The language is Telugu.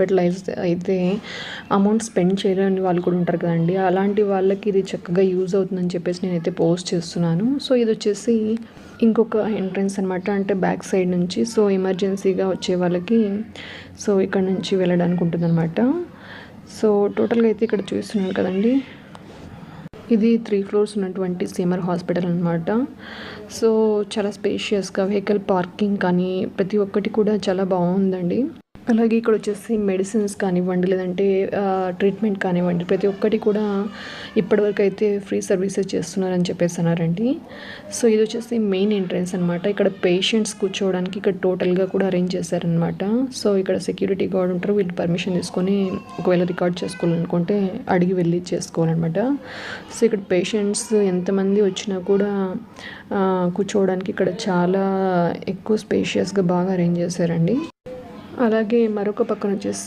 హాస్పిటలైజ్ అయితే అమౌంట్ స్పెండ్ చేయలేని వాళ్ళు కూడా ఉంటారు కదండి. అలాంటి వాళ్ళకి ఇది చక్కగా యూజ్ అవుతుందని చెప్పేసి నేనైతే పోస్ట్ చేస్తున్నాను. సో ఇది వచ్చేసి ఇంకొక ఎంట్రన్స్ అనమాట. అంటే బ్యాక్ సైడ్ నుంచి సో ఎమర్జెన్సీగా వచ్చే వాళ్ళకి సో ఇక్కడ నుంచి వెళ్ళడానికి ఉంటుందన్నమాట. సో టోటల్గా అయితే ఇక్కడ చూస్తున్నాను కదండి, ఇది 3 ఫ్లోర్స్ ఉన్నటువంటి సీమర్ హాస్పిటల్ అనమాట. సో చాలా స్పేషియస్గా వెహికల్ పార్కింగ్ కానీ ప్రతి ఒక్కటి కూడా చాలా బాగుందండి. అలాగే ఇక్కడ వచ్చేసి మెడిసిన్స్ కానివ్వండి, లేదంటే ట్రీట్మెంట్ కానివ్వండి, ప్రతి ఒక్కటి కూడా ఇప్పటివరకు అయితే ఫ్రీ సర్వీసెస్ చేస్తున్నారని చెప్పేసి అన్నారండి. సో ఇది వచ్చేసి మెయిన్ ఎంట్రన్స్ అనమాట. ఇక్కడ పేషెంట్స్ కూర్చోవడానికి ఇక్కడ టోటల్గా కూడా అరేంజ్ చేశారనమాట. సో ఇక్కడ సెక్యూరిటీ గార్డ్ ఉంటారు, వీళ్ళు పర్మిషన్ తీసుకొని ఒకవేళ రికార్డ్ చేసుకోవాలనుకుంటే అడిగి వెళ్ళి చేసుకోవాలన్నమాట. సో ఇక్కడ పేషెంట్స్ ఎంతమంది వచ్చినా కూడా కూర్చోవడానికి ఇక్కడ చాలా ఎక్కువ స్పేషియస్గా బాగా అరేంజ్ చేశారండి. అలాగే మరొక పక్కన వచ్చేసి